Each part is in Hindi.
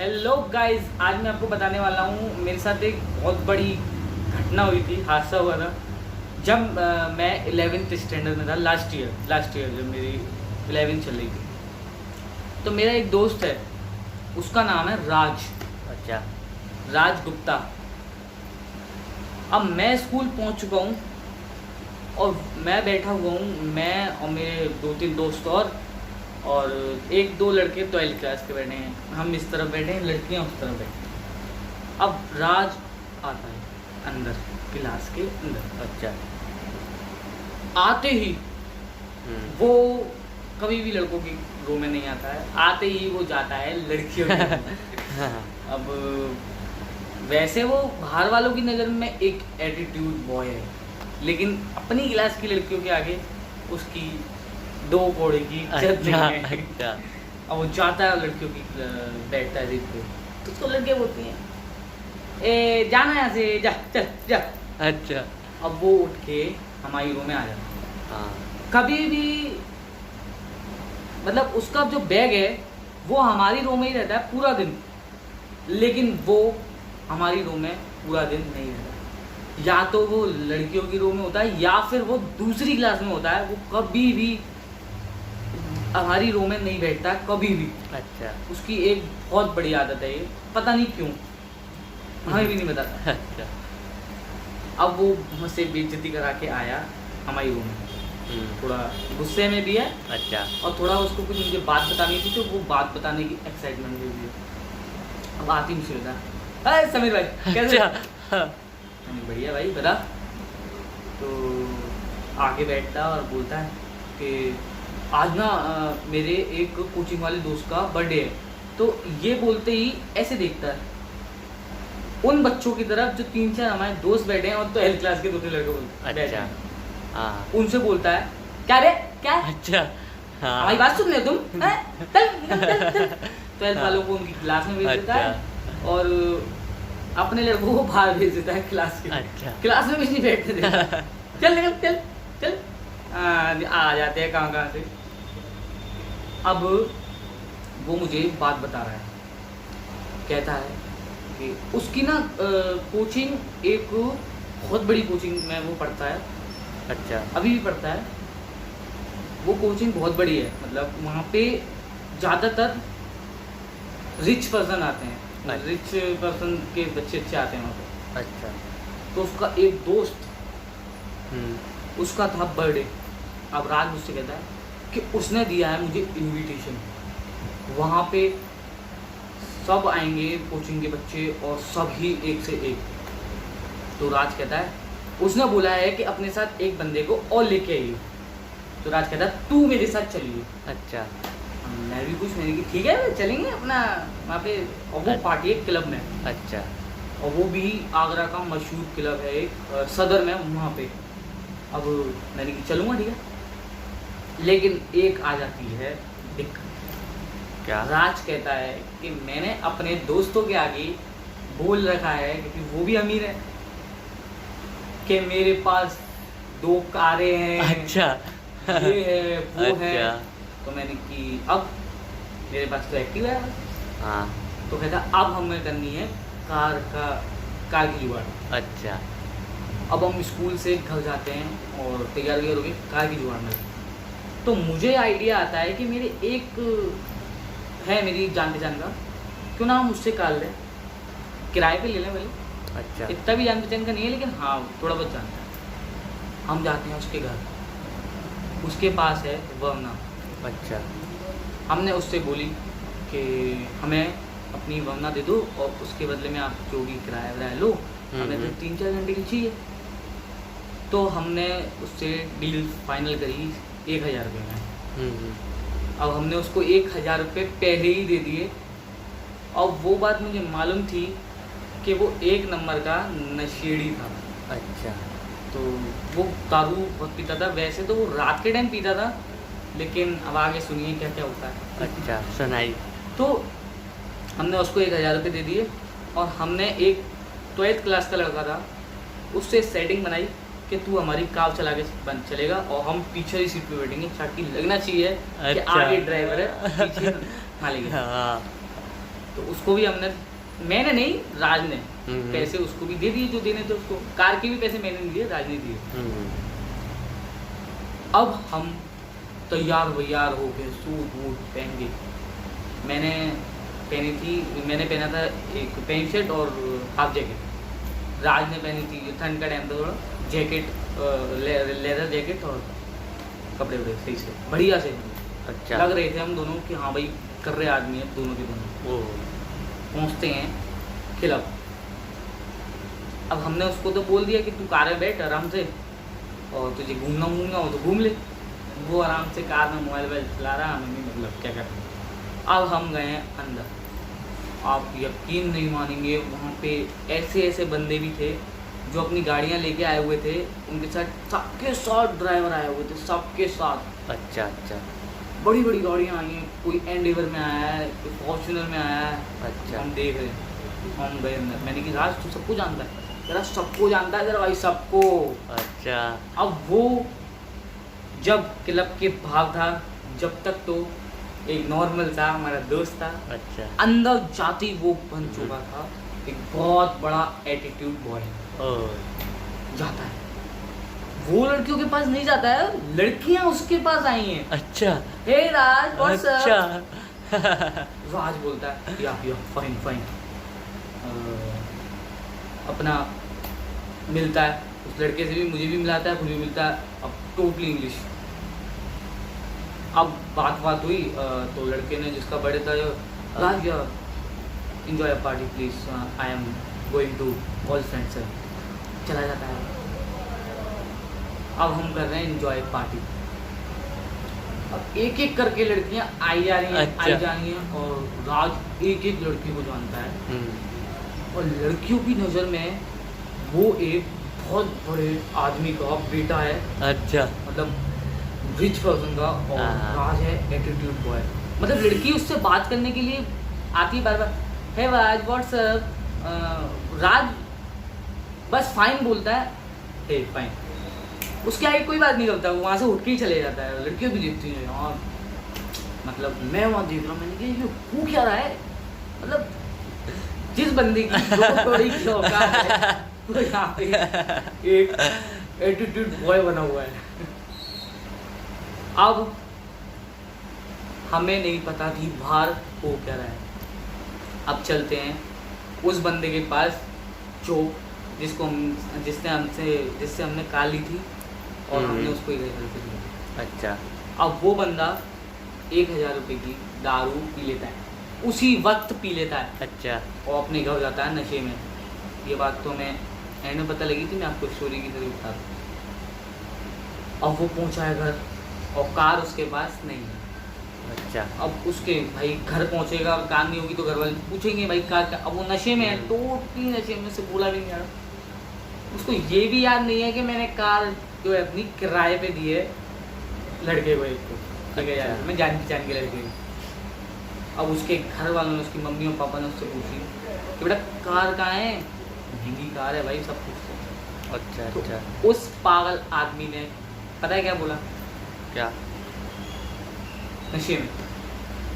हेलो गाइस, आज मैं आपको बताने वाला हूँ मेरे साथ एक बहुत बड़ी घटना हुई थी, हादसा हुआ था जब मैं 11th स्टैंडर्ड में था। लास्ट ईयर जब मेरी 11th चल रही थी, तो मेरा एक दोस्त है, उसका नाम है राज। अच्छा। राज गुप्ता। अब मैं स्कूल पहुँच चुका हूँ और मैं बैठा हुआ हूँ, मैं और मेरे 2-3 दोस्त और एक दो लड़के 12th क्लास के बैठे हैं। हम इस तरफ बैठे हैं, लड़कियां उस तरफ बैठे हैं। अब राज आता है अंदर, क्लास के अंदर। अच्छा। आते ही वो कभी भी लड़कों की रो में नहीं आता है, आते ही वो जाता है लड़कियों की row में। अब वैसे वो बाहर वालों की नज़र में एक एटीट्यूड बॉय है, लेकिन अपनी क्लास की लड़कियों के आगे उसकी दो कोड़े की इज्जत नहीं है। अच्छा। अब वो जाता है लड़कियों की बैठता है सीट पे, तो उसको लड़कियां बोलती हैं, ए जाना यहाँ से, जा चल जा। अच्छा। अब वो उठ के हमारी रूम में आ जाता है। हाँ। कभी भी मतलब उसका जो बैग है वो हमारी रूम में ही रहता है पूरा दिन, लेकिन वो हमारी रूम में पूरा दिन नहीं रहता। या तो वो लड़कियों की रूम में होता है या फिर वो दूसरी क्लास में होता है। वो कभी भी हमारी रूम में नहीं बैठता, कभी भी। अच्छा। उसकी एक बहुत बड़ी आदत है ये, पता नहीं क्यों, हमें भी नहीं पता। अच्छा। अब वो मुझसे बेइज्जती करा के आया हमारी रूम में, थोड़ा गुस्से में भी है। अच्छा। और थोड़ा उसको कुछ मुझे बात बतानी थी, तो वो बात बताने की एक्साइटमेंट में भी है। अब आती मुझे बता, अरे समीर भाई कैसे? अच्छा। बढ़िया भाई बता। तो आके बैठता और बोलता है कि आज ना मेरे एक कोचिंग वाले दोस्त का बर्थडे है। तो ये बोलते ही ऐसे देखता है उन बच्चों की तरफ जो 3-4 हमारे दोस्त बैठे हैं और 12th क्लास के 2-3 लड़के बैठे अच्छा। हैं। हाँ। उनसे बोलता है, क्या रे क्या अच्छा। हाँ। हमारी बात सुन रहे हो तुम? चल 12th वालों को उनकी क्लास में भेज देता है और अपने लड़कों को बाहर भेज देता है क्लास के। अच्छा। क्लास में भी नहीं बैठने देता। चल निकल, चल चल। आ जाते हैं कहाँ से। अब वो मुझे बात बता रहा है, कहता है कि उसकी ना कोचिंग एक बहुत बड़ी कोचिंग में वो पढ़ता है। अच्छा। अभी भी पढ़ता है। वो कोचिंग बहुत बड़ी है, मतलब वहाँ पे ज़्यादातर रिच पर्सन आते हैं, रिच पर्सन के बच्चे अच्छे आते हैं वहाँ पे। अच्छा। तो उसका एक दोस्त, उसका था बर्थडे। अब राज मुझसे कहता है कि उसने दिया है मुझे इनविटेशन, वहाँ पे सब आएंगे कोचिंग के बच्चे और सभी एक से एक। तो राज कहता है उसने बोला है कि अपने साथ एक बंदे को और लेके आइए। तो राज कहता है तू मेरे साथ चलिए। अच्छा। मैं भी कुछ, मैंने कि ठीक है चलेंगे अपना वहाँ पे। और वो पार्टी एक क्लब में। अच्छा। और वो भी आगरा का मशहूर क्लब है एक, सदर में, वहाँ पे। अब मैंने कि चलूँगा, ठीक है। लेकिन एक आ जाती है दिक्कत। क्या? राज कहता है कि मैंने अपने दोस्तों के आगे बोल रखा है, क्योंकि वो भी अमीर है, कि मेरे पास 2 कारें हैं। अच्छा। ये है वो अच्छा। है। तो मैंने कि अब मेरे पास तो एक्टिव है। हाँ। तो कहता अब हमें करनी है कार की जुगाड़। अच्छा। अब हम स्कूल से घर जाते हैं और तैयार हो गए कार की जुगाड़ में। तो मुझे आइडिया आता है कि मेरे एक है, मेरी जान पहचान का, क्यों ना हम उससे कार लें, किराए पे ले लें भाई। अच्छा। इतना भी जान पहचान का नहीं है, लेकिन हाँ थोड़ा बहुत जानता है। हम जाते हैं उसके घर, उसके पास है वरना। अच्छा। हमने उससे बोली कि हमें अपनी वरना दे दो और उसके बदले में आप जो भी किराया वराया लो, हमें तो 3-4 घंटे की चाहिए। तो हमने उससे डील फाइनल करी 1000 रुपये में। अब हमने उसको 1000 रुपये पहले ही दे दिए। और वो बात मुझे मालूम थी कि वो 1 नंबर का नशेड़ी था। अच्छा। तो वो दारू बहुत पीता था। वैसे तो वो रात के टाइम पीता था, लेकिन अब आगे सुनिए क्या क्या होता है। अच्छा सुनाई। तो हमने उसको 1000 रुपये दे दिए और हमने एक 12th क्लास का लड़का था, उससे सेटिंग बनाई कि तू हमारी कार चला के बंद चलेगा और हम पीछे ही सीट पे बैठेंगे, ताकि लगना चाहिए कि अच्छा। आगे ड्राइवर है, पीछे मालिक है। हाँ। तो उसको भी मैंने नहीं, राज ने पैसे उसको भी दे दिए जो देने थे उसको। कार के भी पैसे मैंने नहीं दिए, राज ने दिए। अब हम तैयार वैयार हो गए, सूट वूट पहन के। मैंने पहना था एक पैंट शर्ट और हाफ जैकेट। राज ने पहनी थी, ठंड का टाइम था थोड़ा, जैकेट, लेदर जैकेट और कपड़े वपड़े सही से बढ़िया से। अच्छा। लग रहे थे हम दोनों कि हाँ भाई कर रहे आदमी है, दोनों के दोनों। पहुँचते हैं क्लब। अब हमने उसको तो बोल दिया कि तू कार में बैठ आराम से, और तुझे घूमना हो तो घूम ले। वो आराम से कार में मोबाइल चला रहा, हमें नहीं मतलब क्या कर रहे। अब हम गए हैं अंदर। आप यकीन नहीं मानेंगे, वहाँ पे ऐसे बंदे भी थे जो अपनी गाड़ियाँ लेके आए हुए थे, उनके साथ सबके साथ ड्राइवर आए हुए थे, सबके साथ। अच्छा अच्छा। बड़ी गाड़ियाँ आई हैं, कोई एंडेवर में आया है, कोई फॉर्च्यूनर में आया है। अच्छा। हम देख रहे हैं, हम गए अंदर। मैंने कहा राज तू सबको जानता है? तेरा सबको जानता है तेरा भाई, सबको। अच्छा। अब वो जब क्लब के बाहर था, जब तक तो एक नॉर्मल था, हमारा दोस्त था। अच्छा। अंदर जाते ही वो बन चुका था एक बहुत बड़ा एटीट्यूड बॉय। जाता है, वो लड़कियों के पास नहीं जाता है, लड़कियां उसके पास आई हैं। अच्छा। हे राज, व्हाट्स अप? अच्छा। राज बोलता है या फाइन। अपना मिलता है उस लड़के से भी, मुझे भी मिलाता है, खुद भी मिलता है। अब टोटली इंग्लिश। अब बात हुई तो लड़के ने जिसका बर्थडे था, Raj enjoy a party please, I am going to all friends, चला जाता है। अब हम कर रहे हैं एंजॉय पार्टी। अब एक करके लड़कियां आई जा रही हैं। अच्छा। आई जा रही हैं और राज एक लड़की को जानता है। और लड़कियों की नज़र में वो एक बहुत बड़े आदमी का बेटा है। अच्छा। मतलब रिच पर्सन का। और हाँ। राज है एटीट्यूड बॉय। मतलब लड़की उससे बात करने के लिए आती है बार, हे राज व्हाट्स अप? राज बस फाइन बोलता है, हे फाइन। उसके आगे कोई बात नहीं करता, वो वहाँ से उठ के ही चले जाता है। लड़कियों भी देखती हैं यार, मतलब मैं वहाँ देख रहा हूँ, मैंने कहा ये हो क्या रहा है? मतलब जिस बंदे की बड़ी औकात है, वो यहाँ पे एक एटीट्यूड बॉय बना हुआ है। अब हमें नहीं पता थी बाहर हो क्या रहा है। अब चलते हैं उस बंदे के पास जो जिससे हमने कार ली थी, और हमने उसको 1000 रुपये दिए। अच्छा। अब वो बंदा 1000 रुपये की दारू पी लेता है, उसी वक्त पी लेता है। अच्छा। और अपने घर जाता है नशे में। ये बात तो मैं एंड में पता लगी थी, मैं आपको स्टोरी की तरह बता दूँ। अब वो पहुंचा है घर और कार उसके पास नहीं है। अच्छा। अब उसके भाई घर पहुंचेगा और कार नहीं होगी तो घर वाले पूछेंगे भाई कार का। अब वो नशे में है, टोटली नशे में, से बोला भी नहीं यार। उसको ये भी याद नहीं है कि मैंने कार जो है अपनी किराए पे दी है लड़के को, एक को। ठीक है यार, मैं जान पहचान के लड़के। अब उसके घर वालों ने, उसकी मम्मी और पापा ने उससे पूछी कि बेटा कार कहाँ है? महंगी कार है भाई, सब कुछ। अच्छा। तो अच्छा। उस पागल आदमी ने पता है क्या बोला? क्या? नशे में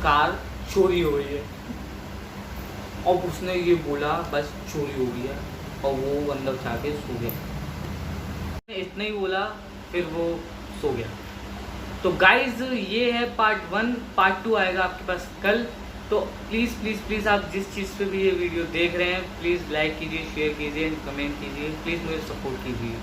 कार चोरी हो गई है। और उसने ये बोला बस चोरी हो गई है, और वो अंदर जाके सो गया। इतना ही बोला, फिर वो सो गया। तो गाइज ये है पार्ट 1। पार्ट 2 आएगा आपके पास कल। तो प्लीज़ आप जिस चीज़ पे भी ये वीडियो देख रहे हैं, प्लीज़ लाइक कीजिए, शेयर कीजिए, कमेंट कीजिए, प्लीज़ मुझे सपोर्ट कीजिए।